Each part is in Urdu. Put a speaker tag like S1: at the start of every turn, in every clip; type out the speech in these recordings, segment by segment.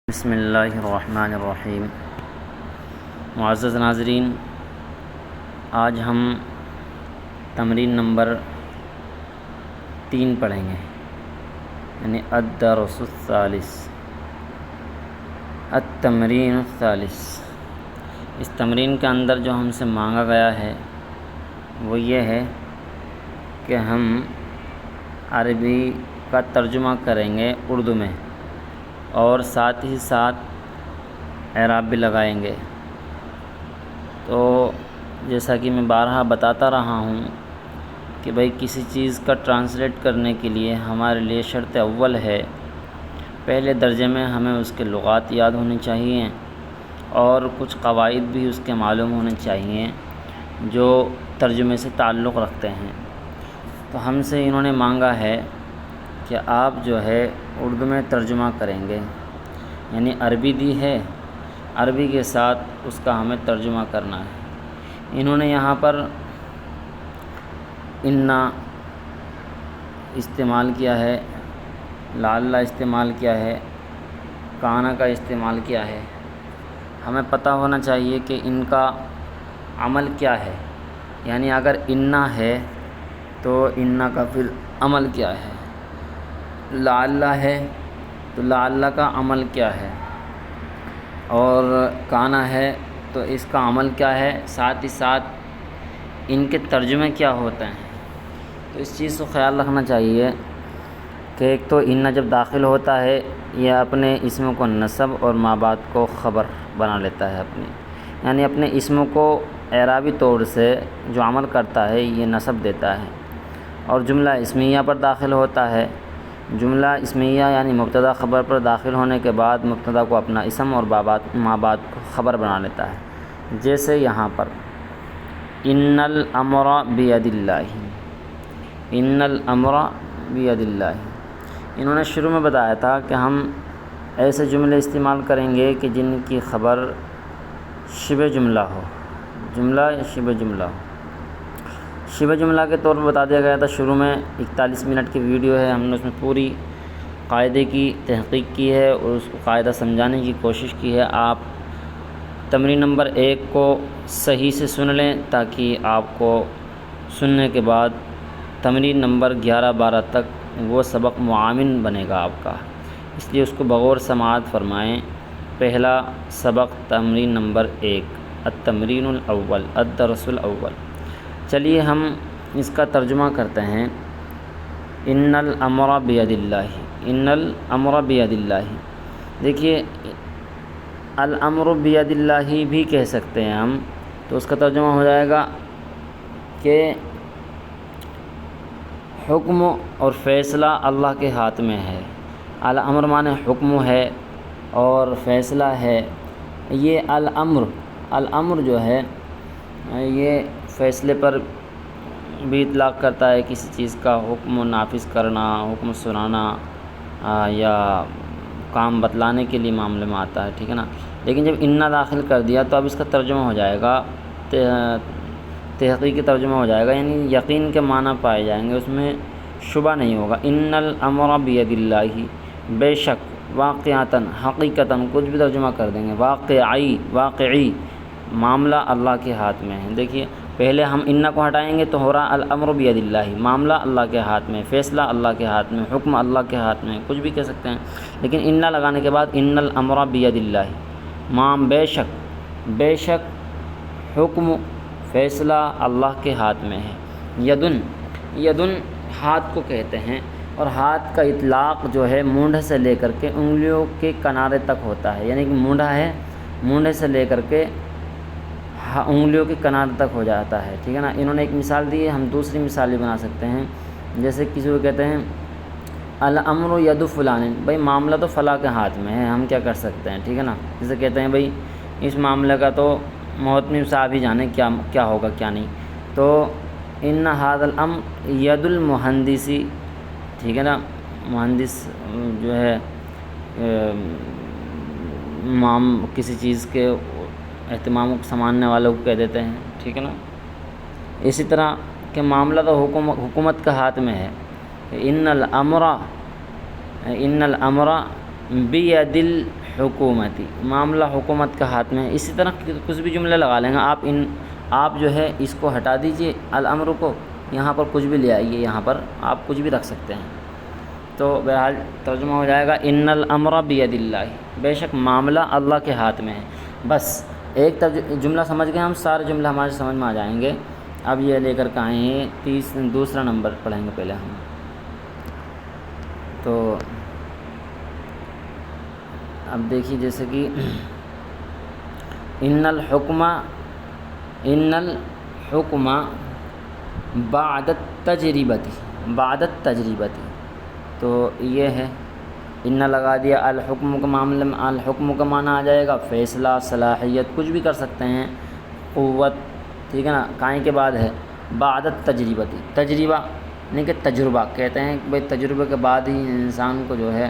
S1: بسم اللہ الرحمن الرحیم۔ معزز ناظرین، آج ہم تمرین نمبر 3 پڑھیں گے، یعنی الدرس الثالث، التمرین الثالث۔ اس تمرین کے اندر جو ہم سے مانگا گیا ہے وہ یہ ہے کہ ہم عربی کا ترجمہ کریں گے اردو میں، اور ساتھ ہی ساتھ اعراب بھی لگائیں گے۔ تو جیسا کہ میں بارہا بتاتا رہا ہوں کہ بھئی کسی چیز کا ٹرانسلیٹ کرنے کے لیے ہمارے لیے شرط اول ہے، پہلے درجے میں ہمیں اس کے لغات یاد ہونی چاہیے اور کچھ قواعد بھی اس کے معلوم ہونے چاہیے جو ترجمے سے تعلق رکھتے ہیں۔ تو ہم سے انہوں نے مانگا ہے کہ آپ جو ہے اردو میں ترجمہ کریں گے، یعنی عربی دی ہے، عربی کے ساتھ اس کا ہمیں ترجمہ کرنا ہے۔ انہوں نے یہاں پر انا استعمال کیا ہے، لعل استعمال کیا ہے، کانا کا استعمال کیا ہے۔ ہمیں پتہ ہونا چاہیے کہ ان کا عمل کیا ہے، یعنی اگر انا ہے تو انا کا پھر عمل کیا ہے، لعل ہے تو لعل کا عمل کیا ہے، اور کانا ہے تو اس کا عمل کیا ہے، ساتھ ہی ساتھ ان کے ترجمے کیا ہوتے ہیں۔ تو اس چیز کو خیال رکھنا چاہیے کہ ایک تو ان جب داخل ہوتا ہے یہ اپنے اسم کو نصب اور ما بعد کو خبر بنا لیتا ہے اپنی، یعنی اپنے اسم کو اعرابی طور سے جو عمل کرتا ہے یہ نصب دیتا ہے۔ اور جملہ اسمیہ پر داخل ہوتا ہے، جملہ اسمیہ یعنی مبتدا خبر پر داخل ہونے کے بعد مبتدا کو اپنا اسم اور ما بعد کو خبر بنا لیتا ہے۔ جیسے یہاں پر ان الامر بید اللہ، ان الامر بید اللہ، انہوں نے شروع میں بتایا تھا کہ ہم ایسے جملے استعمال کریں گے کہ جن کی خبر شبہ جملہ ہو، جملہ شبہ جملہ ہو۔ شبہ جملہ کے طور پر بتا دیا گیا تھا شروع میں، 41 منٹ کی ویڈیو ہے، ہم نے اس میں پوری قاعدے کی تحقیق کی ہے اور اس کو قاعدہ سمجھانے کی کوشش کی ہے۔ آپ تمرین نمبر 1 کو صحیح سے سن لیں تاکہ آپ کو سننے کے بعد تمرین نمبر 11 12 تک وہ سبق معاون بنے گا آپ کا، اس لیے اس کو بغور سماعت فرمائیں۔ پہلا سبق تمرین نمبر 1، التمرین الاول، الدرس الاول۔ چلیے ہم اس کا ترجمہ کرتے ہیں۔ ان الامر بید اللہ، ان الامر بید اللہ۔ دیکھیے الامر بید اللہ بھی کہہ سکتے ہیں ہم، تو اس کا ترجمہ ہو جائے گا کہ حکم اور فیصلہ اللہ کے ہاتھ میں ہے۔ الامر معنی حکم ہے اور فیصلہ ہے۔ یہ الامر جو ہے یہ فیصلے پر بھی اطلاق کرتا ہے، کسی چیز کا حکم نافذ کرنا، حکم سنانا یا کام بتلانے کے لیے معاملے میں آتا ہے، ٹھیک ہے نا۔ لیکن جب انا داخل کر دیا تو اب اس کا ترجمہ ہو جائے گا، تحقیقی ترجمہ ہو جائے گا، یعنی یقین کے معنی پائے جائیں گے، اس میں شبہ نہیں ہوگا۔ ان الامر بید اللہ، بے شک، واقعتاً، حقیقتاً، کچھ بھی ترجمہ کر دیں گے، واقعی معاملہ اللہ کے ہاتھ میں ہے۔ دیکھیے پہلے ہم انا کو ہٹائیں گے تو ہو رہا الامر بید اللہ، معاملہ اللہ کے ہاتھ میں، فیصلہ اللہ کے ہاتھ میں، حکم اللہ کے ہاتھ میں، کچھ بھی کہہ سکتے ہیں۔ لیکن انا لگانے کے بعد ان الامر بید اللہ، بے شک حکم فیصلہ اللہ کے ہاتھ میں ہے۔ یدن ہاتھ کو کہتے ہیں، اور ہاتھ کا اطلاق جو ہے مونڈھ سے لے کر کے انگلیوں کے کنارے تک ہوتا ہے، یعنی کہ مونڈھا ہے، مونڈھے سے لے کر کے انگلیوں کے کنارے تک ہو جاتا ہے، ٹھیک ہے نا۔ انہوں نے ایک مثال دی ہے، ہم دوسری مثال بھی بنا سکتے ہیں۔ جیسے کسی کو کہتے ہیں الامر ید فلان، بھائی معاملہ تو فلاں کے ہاتھ میں ہے، ہم کیا کر سکتے ہیں، ٹھیک ہے نا۔ جیسے کہتے ہیں بھائی اس معاملے کا تو محتمم صاحب ہی جانے کیا ہوگا کیا نہیں۔ تو ان ھذا الامر ید المہندسی، ٹھیک ہے نا، مہندس جو ہے کسی چیز کے اہتمام کو سنبھالنے والوں کو کہہ دیتے ہیں، ٹھیک ہے نا۔ اسی طرح کہ معاملہ تو حکومت کا ہاتھ میں ہے۔ ان الامر بید الحکومتی، معاملہ حکومت کا ہاتھ میں ہے۔ اسی طرح کچھ بھی جملے لگا لیں گے آپ جو ہے اس کو ہٹا دیجئے الامر کو، یہاں پر کچھ بھی لے آئیے، یہاں پر آپ کچھ بھی رکھ سکتے ہیں۔ تو بہرحال ترجمہ ہو جائے گا ان الامر بید اللہ، بے شک معاملہ اللہ کے ہاتھ میں ہے۔ بس ایک جملہ سمجھ گئے ہم، سارے جملے ہمارے سمجھ میں آ جائیں گے۔ اب یہ لے کر کے آئے ہیں دوسرا نمبر پڑھیں گے پہلے ہم۔ تو اب دیکھیے جیسے کہ ان الحکم بعد التجربتی، تو یہ ہے ان لگا دیا، الحکم کا معاملے میں الحکم کا معنی آ جائے گا فیصلہ، صلاحیت، کچھ بھی کر سکتے ہیں، قوت، ٹھیک ہے نا، کائیں کے بعد ہے بعد التجربتی، تجربہ نہیں کہ تجربہ کہتے ہیں کہ بھائی تجربے کے بعد ہی انسان کو جو ہے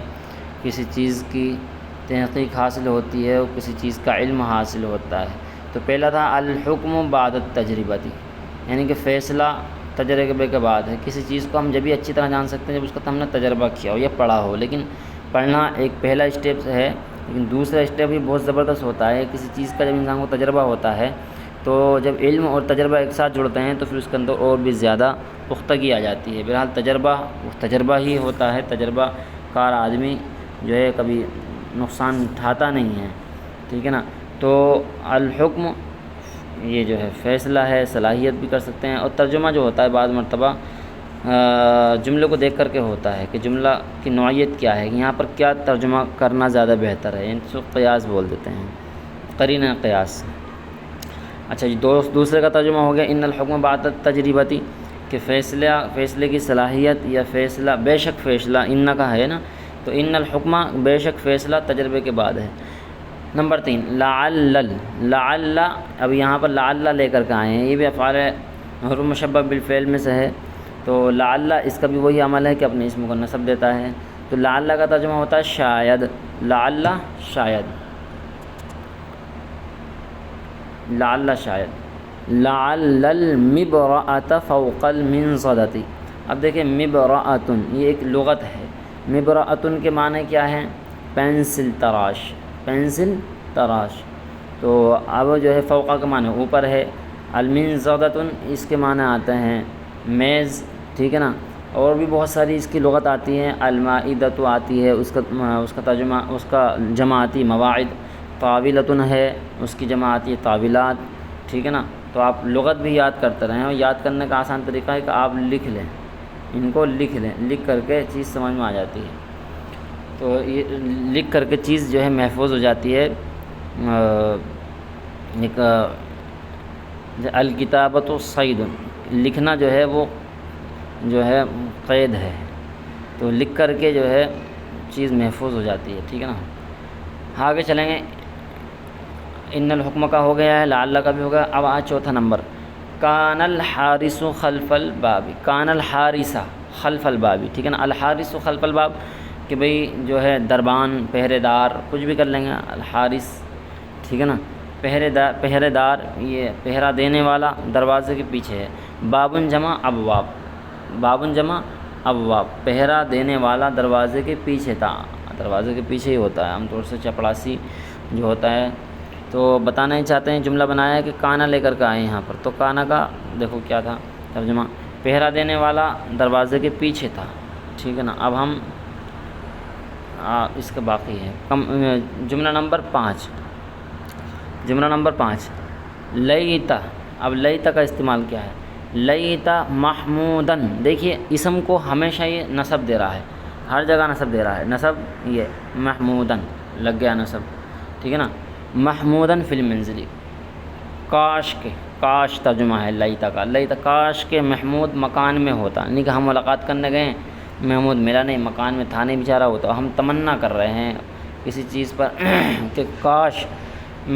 S1: کسی چیز کی تحقیق حاصل ہوتی ہے اور کسی چیز کا علم حاصل ہوتا ہے۔ تو پہلا تھا الحکم بعد التجربتی، یعنی کہ فیصلہ تجربے کے بعد ہے۔ کسی چیز کو ہم جبھی اچھی طرح جان سکتے ہیں جب اس کا ہم نے تجربہ کیا ہو یا پڑھا ہو، لیکن پڑھنا ایک پہلا اسٹیپ ہے، لیکن دوسرا اسٹیپ بھی بہت زبردست ہوتا ہے۔ کسی چیز کا جب انسان کو تجربہ ہوتا ہے تو جب علم اور تجربہ ایک ساتھ جڑتے ہیں تو پھر اس کے اندر اور بھی زیادہ پختگی آ جاتی ہے۔ بہرحال تجربہ ہی ہوتا ہے، تجربہ کار آدمی جو ہے کبھی نقصان اٹھاتا نہیں ہے، ٹھیک ہے نا۔ تو الحکم یہ جو ہے فیصلہ ہے، صلاحیت بھی کر سکتے ہیں، اور ترجمہ جو ہوتا ہے بعض مرتبہ جملے کو دیکھ کر کے ہوتا ہے کہ جملہ کی نوعیت کیا ہے، یہاں پر کیا ترجمہ کرنا زیادہ بہتر ہے، ان کو قیاس بول دیتے ہیں، قرینہ قیاس۔ اچھا جی، دوسرے کا ترجمہ ہو گیا ان الحکم بعد التجربتی، کہ فیصلے کی صلاحیت یا فیصلہ، بے شک فیصلہ ان کا ہے نا، تو ان الحکم بے شک فیصلہ تجربے کے بعد ہے۔ نمبر 3 لعل، اب یہاں پر لعل لے کر کے آئے ہیں، یہ بھی افعال حروف مشبہ بالفعل میں سے ہے۔ تو لعل اس کا بھی وہی عمل ہے کہ اپنے اسم کو نصب دیتا ہے۔ تو لعل کا ترجمہ ہوتا ہے شاید، لعل شاید، لعل شاید، لعل المبرأۃ فوق المنضدۃ۔ اب دیکھیں مبرأۃ یہ ایک لغت ہے، مبرأۃ کے معنی کیا ہے؟ پینسل تراش، پینسل تراش۔ تو اب جو ہے فوقہ کا معنی اوپر ہے، المنضدۃ اس کے معنی آتے ہیں میز، ٹھیک ہے نا، اور بھی بہت ساری اس کی لغت آتی ہیں، المائدۃ آتی ہے، اس کا ترجمہ، اس کا جمع آتی ہے مواعد، طاولۃ ہے، اس کی جمع آتی ہے طاولات، ٹھیک ہے نا۔ تو آپ لغت بھی یاد کرتے رہیں، اور یاد کرنے کا آسان طریقہ ہے کہ آپ لکھ لیں، ان کو لکھ لیں، لکھ کر کے چیز سمجھ میں آ جاتی ہے۔ تو یہ لکھ کر کے چیز جو ہے محفوظ ہو جاتی ہے۔ ایک الکتابۃ صید، لکھنا جو ہے وہ جو ہے قید ہے، تو لکھ کر کے جو ہے چیز محفوظ ہو جاتی ہے، ٹھیک ہے نا۔ آگے چلیں گے، ان الحکم کا ہو گیا ہے، لعل کا بھی ہو گیا۔ اب آج چوتھا نمبر، کان الحارس خلف الباب، کان الحارس خلف الباب، ٹھیک ہے نا۔ الحارس خلف الباب کہ بھئی جو ہے دربان، پہرے دار، کچھ بھی کر لیں گے، الحارس، ٹھیک ہے نا، پہرے دار، یہ پہرا دینے والا دروازے کے پیچھے ہے۔ بابن جمع ابواب، بابن جمع ابواب، پہرا دینے والا دروازے کے پیچھے تھا، دروازے کے پیچھے ہی ہوتا ہے عام طور سے چپڑاسی جو ہوتا ہے۔ تو بتانا ہی چاہتے ہیں، جملہ بنایا ہے کہ کانا لے کر کے آئے یہاں پر، تو کانا کا دیکھو کیا تھا ترجمہ، پہرا دینے والا دروازے کے پیچھے تھا، ٹھیک ہے نا۔ اب ہم اس کا باقی ہے جملہ نمبر 5، جملہ نمبر 5 لیتا، اب لیتا کا استعمال کیا ہے؟ لیتا محمودن، دیکھیے اسم کو ہمیشہ یہ نصب دے رہا ہے، ہر جگہ نصب دے رہا ہے، نصب یہ محمودن لگ گیا نصب، ٹھیک ہے نا۔ محمودن فی المنزل، کاش کے، کاش ترجمہ ہے لیتا کا، لیتا کاش کے محمود مکان میں ہوتا، نہیں کہ ہم ملاقات کرنے گئے محمود ملا نہیں، مکان میں تھا نہیں بیچارہ، وہ تو ہم تمنا کر رہے ہیں کسی چیز پر کہ کاش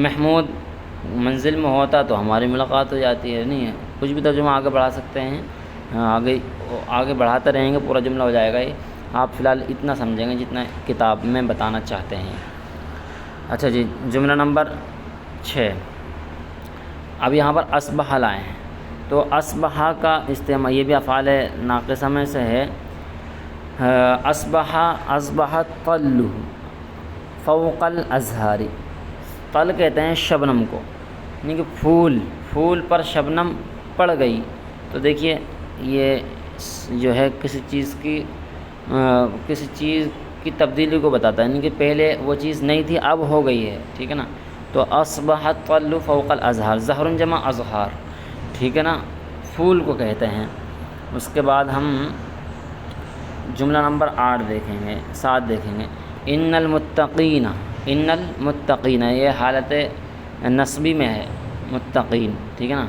S1: محمود منزل میں ہوتا تو ہماری ملاقات ہو جاتی ہے، نہیں ہے، کچھ بھی ترجمہ آگے بڑھا سکتے ہیں، آگے بڑھاتے رہیں گے پورا جملہ ہو جائے گا یہ، آپ فی الحال اتنا سمجھیں گے جتنا کتاب میں بتانا چاہتے ہیں۔ اچھا جی، جملہ نمبر 6، اب یہاں پر اصبح لائے ہیں، تو اصبح کا استعمال یہ بھی افعال ناقصہ میں سے ہے۔ اصبح، اصبح طلہ، فوق الازہاری، طل کہتے ہیں شبنم کو، یعنی کہ پھول پر شبنم پڑ گئی۔ تو دیکھیے یہ جو ہے کسی چیز کی تبدیلی کو بتاتا ہے، یعنی کہ پہلے وہ چیز نہیں تھی اب ہو گئی ہے، ٹھیک ہے نا۔ تو اصبح الطل فوق الازہار، زہر جمع ازہار، ٹھیک ہے نا، پھول کو کہتے ہیں۔ اس کے بعد ہم جملہ نمبر 8 دیکھیں گے، 7 دیکھیں گے۔ ان المتقین، یہ حالت نصبی میں ہے متقین، ٹھیک ہے نا۔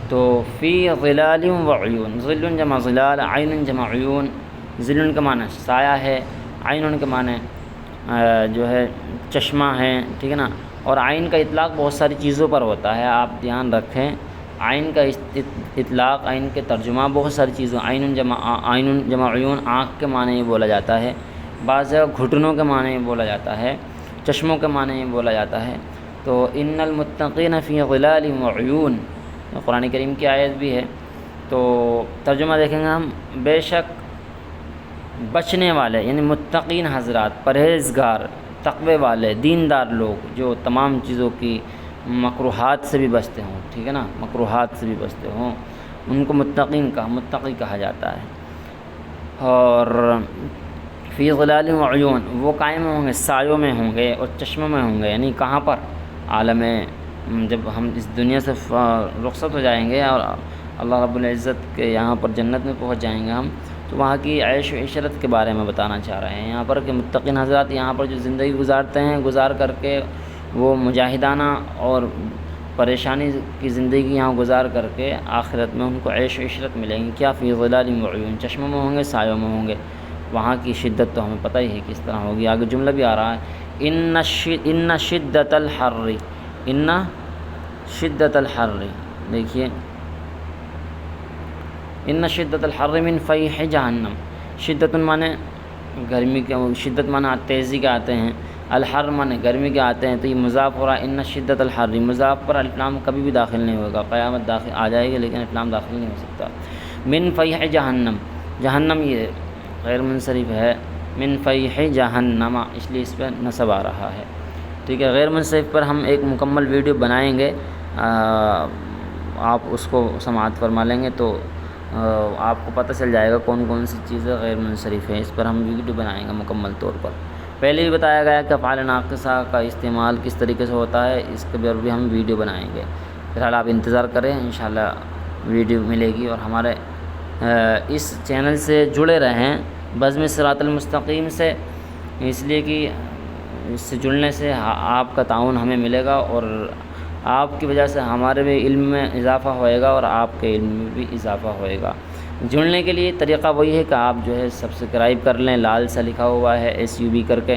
S1: تو فی ظلال و عیون، ظل جمع ظلال، عین جمع عیون۔ ظل کا معنی سایہ ہے، عین کے معنی جو ہے چشمہ ہے، ٹھیک ہے نا۔ اور عین کا اطلاق بہت ساری چیزوں پر ہوتا ہے، آپ دھیان رکھیں۔ عین کا اطلاق، عین کے ترجمہ بہت ساری چیزوں، عین جمع عیون، آنکھ کے معنی میں بولا جاتا ہے، بعض جگہ گھٹنوں کے معنی میں بولا جاتا ہے، چشموں کے معنی میں بولا جاتا ہے۔ تو ان المتقین فی ظلال و عیون قرآن کریم کی آیت بھی ہے۔ تو ترجمہ دیکھیں گے ہم، بے شک بچنے والے، یعنی متقین حضرات، پرہیزگار، تقوی والے، دیندار لوگ جو تمام چیزوں کی مکروہات سے بھی بچتے ہوں، ٹھیک ہے نا، مکروہات سے بھی بچتے ہوں، ان کو متقی کہا جاتا ہے۔ اور فی ظلال و عیون، وہ قائم ہوں گے، سایوں میں ہوں گے اور چشموں میں ہوں گے، یعنی کہاں پر؟ عالم، جب ہم اس دنیا سے رخصت ہو جائیں گے اور اللہ رب العزت کے یہاں پر جنت میں پہنچ جائیں گے ہم، تو وہاں کی عیش و عشرت کے بارے میں بتانا چاہ رہے ہیں یہاں پر کہ متقین حضرات یہاں پر جو زندگی گزارتے ہیں، گزار کر کے وہ مجاہدانہ اور پریشانی کی زندگی یہاں گزار کر کے آخرت میں ان کو عیش و عشرت ملیں گی۔ کیا؟ فی ظلال و عیون، چشموں میں ہوں گے، سایوں میں ہوں گے۔ وہاں کی شدت تو ہمیں پتہ ہی ہے کس طرح ہوگی، آگے جملہ بھی آ رہا ہے، ان شدت الحر، ان شدت الحر، دیکھیے ان شدت الحر من فیح جہنم، شدت معنی گرمی کے، شدت معنی تیزی کے آتے ہیں، الحر معنی گرمی کے آتے ہیں، تو یہ مضاف ہو رہا ہے، ان شدت الحر، مضاف پر الف لام کبھی بھی داخل نہیں ہوگا، قیامت داخل آ جائے گی لیکن الف لام داخل نہیں ہو سکتا۔ من فیح جہنم، جہنم یہ غیر منصرف ہے، من فیح جہنم، اس لیے اس پہ نصب آ رہا ہے، ٹھیک ہے۔ غیر منصرف پر ہم ایک مکمل ویڈیو بنائیں گے، آپ اس کو سماعت فرما لیں گے تو آپ کو پتہ چل جائے گا کون کون سی چیزیں غیر منصرف ہیں، اس پر ہم ویڈیو بنائیں گے مکمل طور پر۔ پہلے بھی بتایا گیا کہ افعال ناقصہ کا استعمال کس طریقے سے ہوتا ہے، اس کے پر بھی ہم ویڈیو بنائیں گے۔ فی الحال آپ انتظار کریں، انشاءاللہ ویڈیو ملے گی، اور ہمارے اس چینل سے جڑے رہیں بزم صراط المستقیم سے، اس لیے کہ اس سے جڑنے سے آپ کا تعاون ہمیں ملے گا، اور آپ کی وجہ سے ہمارے بھی علم میں اضافہ ہوئے گا اور آپ کے علم میں بھی اضافہ ہوئے گا۔ جڑنے کے لیے طریقہ وہی ہے کہ آپ جو ہے سبسکرائب کر لیں، لال سا لکھا ہوا ہے SUB کر کے،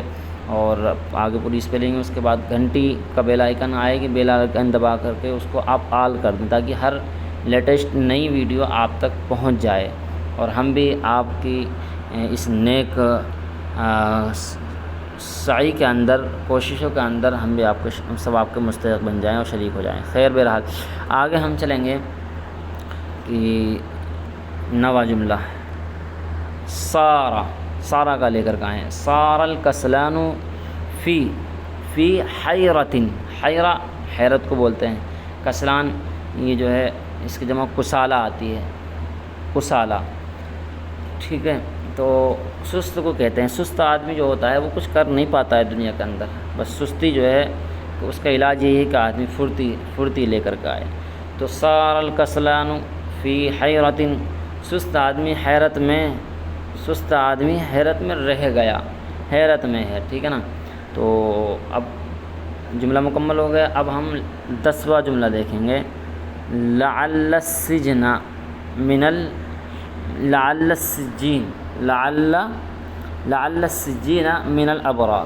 S1: اور آگے پوری اسپیلنگ، اس کے بعد گھنٹی کا بیل آئیکن آئے گی، بیل آئیکن دبا کر کے اس کو آپ آل کر دیں تاکہ ہر لیٹسٹ نئی ویڈیو آپ تک پہنچ جائے، اور ہم بھی آپ کی اس نیک سعی کے اندر، کوششوں کے اندر ہم بھی آپ کے ثواب کے مستحق بن جائیں اور شریک ہو جائیں۔ خیر، بہرحال آگے ہم چلیں گے کہ نواں جملہ سارا کا لے کر کے آئیں، سار الکسلان فی حیرۃ، حیرت کو بولتے ہیں، کسلان یہ جو ہے اس کی جمع کسالہ آتی ہے، کسالہ، ٹھیک ہے۔ تو سست کو کہتے ہیں، سست آدمی جو ہوتا ہے وہ کچھ کر نہیں پاتا ہے دنیا کے اندر، بس سستی جو ہے اس کا علاج یہی ہے کہ آدمی پھرتی لے کر کے آئے۔ تو سار الکسلان فی حیرۃ، سست آدمی حیرت میں رہ گیا، حیرت میں ہے، ٹھیک ہے نا۔ تو اب جملہ مکمل ہو گیا، اب ہم 10واں جملہ دیکھیں گے، لعل السجن من الابرار۔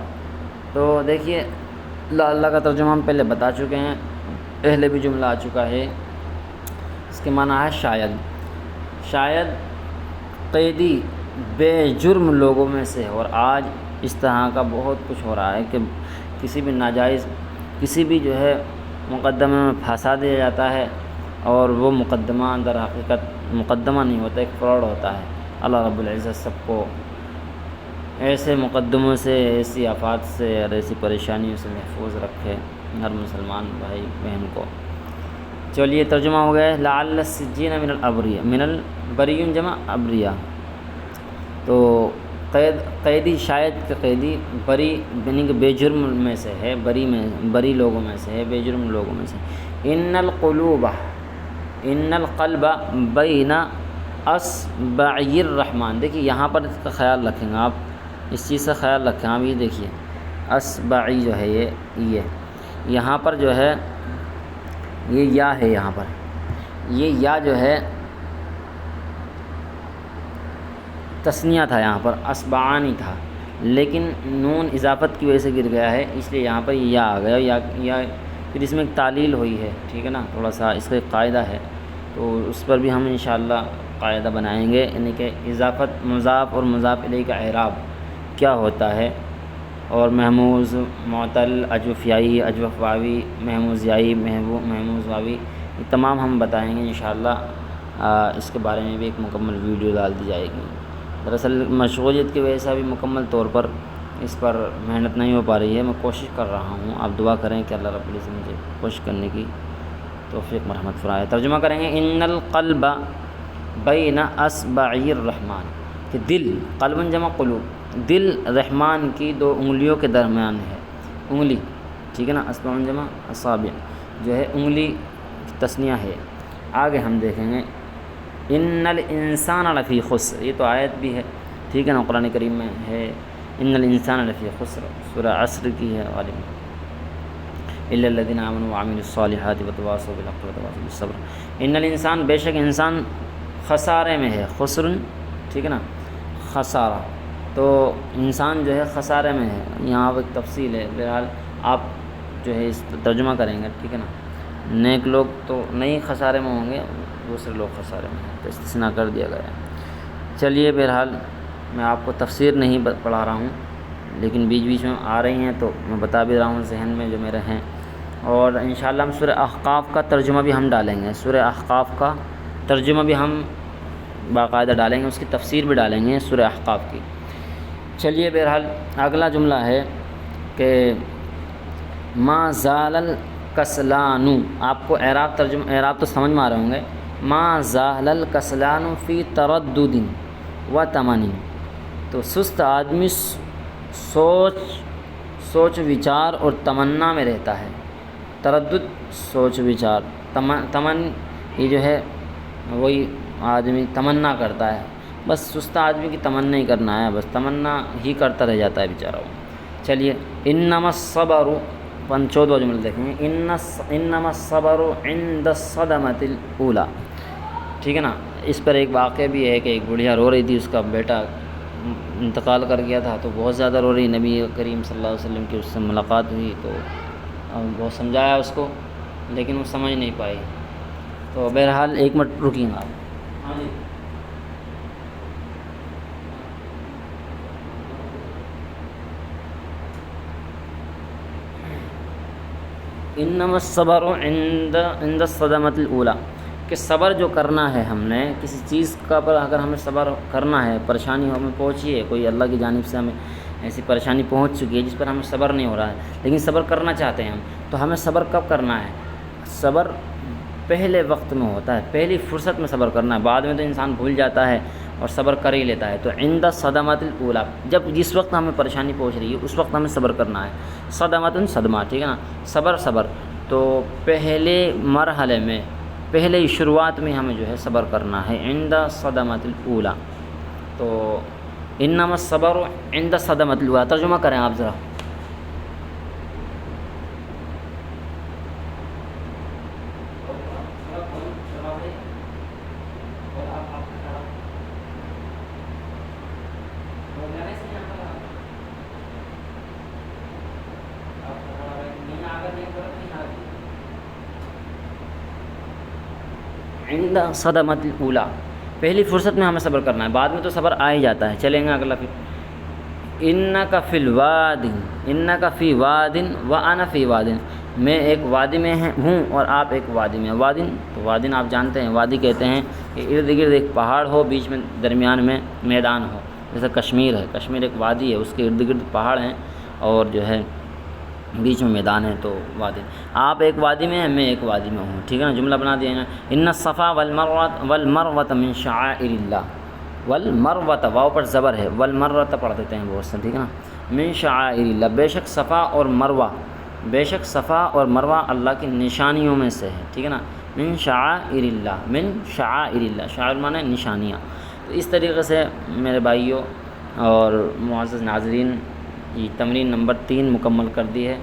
S1: تو دیکھیے لعل کا ترجمہ ہم پہلے بتا چکے ہیں، پہلے بھی جملہ آ چکا ہے، اس کے معنی ہے شاید قیدی بے جرم لوگوں میں سے، اور آج اس طرح کا بہت کچھ ہو رہا ہے کہ کسی بھی ناجائز، کسی بھی جو ہے مقدمے میں پھنسا دیا جاتا ہے، اور وہ مقدمہ در حقیقت مقدمہ نہیں ہوتا، ایک فراڈ ہوتا ہے۔ اللہ رب العزت سب کو ایسے مقدموں سے، ایسی آفات سے اور ایسی پریشانیوں سے محفوظ رکھے ہر مسلمان بھائی بہن کو۔ چلیے ترجمہ ہو گیا ہے لعل السجین من الابریہ، من البری جمع ابریہ، تو قیدی شاید کہ قیدی بری یعنی کہ بے جرم میں سے ہے، بری لوگوں میں سے ہے، بے جرم لوگوں میں سے۔ ان القلب بین اصبعی الرحمن، دیکھیے یہاں پر اس کا خیال رکھیں گے آپ، اس چیز کا خیال رکھیں آپ، یہ دیکھیے اصبعی جو ہے یہ یہاں پر جو ہے یہ یا ہے، یہاں پر یہ یا جو ہے تثنیہ تھا، یہاں پر اصبعانی تھا، لیکن نون اضافت کی وجہ سے گر گیا ہے، اس لیے یہاں پر یہ یا آ گیا، یا پھر اس میں ایک تعلیل ہوئی ہے، ٹھیک ہے نا، تھوڑا سا اس کا ایک قاعدہ ہے، تو اس پر بھی ہم انشاءاللہ قاعدہ بنائیں گے، یعنی کہ اضافت مضاف اور مضاف الیہ کا اعراب کیا ہوتا ہے، اور محموز، معتل، اجوف یائی، اجوف واوی، محموز یائی، محموز واوی، یہ تمام ہم بتائیں گے انشاءاللہ۔ اس کے بارے میں بھی ایک مکمل ویڈیو ڈال دی جائے گی۔ دراصل مشغولیت کی وجہ سے ابھی مکمل طور پر اس پر محنت نہیں ہو پا رہی ہے، میں کوشش کر رہا ہوں، آپ دعا کریں کہ اللہ رب العزت مجھے کوشش کرنے کی توفیق مرحمت فرمائے۔ ترجمہ کریں گے ان القلب بین اصبعی الرحمن، کہ دل، قلب جمع قلوب، دل رحمان کی دو انگلیوں کے درمیان ہے، انگلی، ٹھیک ہے نا، اصبع جمع اصابع جو ہے انگلی کی تثنیہ ہے۔ آگے ہم دیکھیں گے ان الانسان لفی خسر، یہ تو آیت بھی ہے، ٹھیک ہے نا، قرآن کریم میں ہے، ان الانسان لفی خسر، سورہ عصر کی ہے غالباً، الا الذین آمنوا وعملوا الصالحات وتواصوا بالحق وتواصوا بالصبر۔ ان الانسان، بے شک انسان خسارے میں ہے، خسر، ٹھیک ہے نا، خسارہ، تو انسان جو ہے خسارے میں ہے، یہاں ایک تفصیل ہے، بہرحال آپ جو ہے اس ترجمہ کریں گے، ٹھیک ہے نا، نیک لوگ تو نہیں خسارے میں ہوں گے، دوسرے لوگ خسارے میں ہیں، تو استثناء کر دیا گیا ہے۔ چلیے بہرحال میں آپ کو تفسیر نہیں پڑھا رہا ہوں، لیکن بیچ بیچ میں آ رہی ہیں تو میں بتا بھی رہا ہوں ذہن میں جو میرے ہیں، اور انشاءاللہ ہم سورہ احقاف کا ترجمہ بھی ہم ڈالیں گے، سورہ احقاف کا ترجمہ بھی ہم باقاعدہ ڈالیں گے، اس کی تفسیر بھی ڈالیں گے سورہ احقاف کی۔ چلیے بہرحال اگلا جملہ ہے کہ ما زال الکسلان، آپ کو اعراب تو سمجھ میں آ رہے ہوں گے، ما زال الکسلان فی تردد و تمنی، تو سست آدمی سوچ وچار اور تمنا میں رہتا ہے، تردد، سوچ وچار، تمن، یہ جو ہے وہی آدمی تمنا کرتا ہے، بس سست آدمی کی تمنا ہی کرنا ہے، بس تمنا ہی کرتا رہ جاتا ہے بیچارہ وہ۔ چلیے انما الصبر، 14واں جملہ دیکھیں گے، انما الصبر عند الصدمۃ الاولی، ٹھیک ہے نا، اس پر ایک واقعہ بھی ہے کہ ایک بڑھیا رو رہی تھی، اس کا بیٹا انتقال کر گیا تھا تو بہت زیادہ رو رہی، نبی کریم صلی اللہ علیہ وسلم کی اس سے ملاقات ہوئی تو بہت سمجھایا اس کو، لیکن وہ سمجھ نہیں پائی، تو بہرحال ایک منٹ رکیں گا آپ۔ ہاں جی، انما الصبر عند الصدمۃ الاولی، کہ صبر جو کرنا ہے ہم نے کسی چیز کا پر اگر ہمیں صبر کرنا ہے، پریشانی ہمیں پہنچی ہے، کوئی اللہ کی جانب سے ہمیں ایسی پریشانی پہنچ چکی ہے جس پر ہمیں صبر نہیں ہو رہا ہے، لیکن صبر کرنا چاہتے ہیں ہم، تو ہمیں صبر کب کرنا ہے؟ صبر پہلے وقت میں ہوتا ہے، پہلی فرصت میں صبر کرنا ہے، بعد میں تو انسان بھول جاتا ہے اور صبر کر ہی لیتا ہے، تو عند صدمۃ الاولی، جب جس وقت ہمیں پریشانی پہنچ رہی ہے اس وقت ہمیں صبر کرنا ہے، صدمۃ صدمہ، ٹھیک ہے نا، صبر، تو پہلے مرحلے میں، پہلے شروعات میں ہمیں جو ہے صبر کرنا ہے، عند صدمۃ الاولی، تو انما الصبر عند صدمۃ الاولی، ترجمہ کریں آپ ذرا۔ عند صدمۃ الاولی، پہلی فرصت میں ہمیں صبر کرنا ہے، بعد میں تو صبر آ ہی جاتا ہے۔ چلیں گے اگلا پھر، انک فی الواد، انک فی واد وانا فی واد، میں ایک وادی میں ہوں اور آپ ایک وادی میں ہیں، وادن، تو وادن آپ جانتے ہیں، وادی کہتے ہیں کہ ارد گرد ایک پہاڑ ہو، بیچ میں درمیان میں میدان ہو، جیسے کشمیر ہے، کشمیر ایک وادی ہے، اس کے ارد گرد پہاڑ ہیں اور جو ہے بیچ میں میدان ہے، تو وادی آپ ایک وادی میں ہیں، میں ایک وادی میں ہوں، ٹھیک ہے نا، جملہ بنا دیا ہے نا۔ ان الصفا والمروۃ من شعائر اللہ، والمروۃ واو پر زبر ہے، والمروۃ پڑھ دیتے ہیں بہت سے، ٹھیک ہے نا، من شعائر اللہ، بے شک صفا اور مروہ، بے شک صفا اور مروہ اللہ کی نشانیوں میں سے ہے، ٹھیک ہے نا، من شعائر اللہ، من شعائر اللہ، شعائر معنی نشانیاں۔ تو اس طریقے سے میرے بھائیوں اور معزز ناظرین، یہ تمرین نمبر 3 مکمل کر دی ہے۔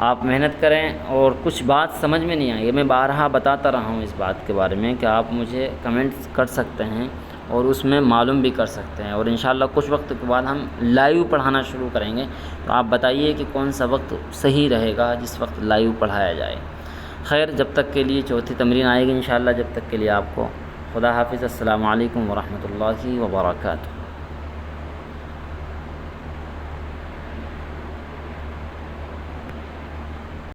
S1: آپ محنت کریں، اور کچھ بات سمجھ میں نہیں آئی، میں بارہا بتاتا رہا ہوں اس بات کے بارے میں کہ آپ مجھے کمنٹس کر سکتے ہیں اور اس میں معلوم بھی کر سکتے ہیں، اور انشاءاللہ کچھ وقت کے بعد ہم لائیو پڑھانا شروع کریں گے، تو آپ بتائیے کہ کون سا وقت صحیح رہے گا جس وقت لائیو پڑھایا جائے۔ خیر، جب تک کے لیے چوتھی تمرین آئے گی انشاءاللہ، جب تک کے لیے آپ کو خدا حافظ، السلام علیکم ورحمۃ اللہ وبرکاتہ۔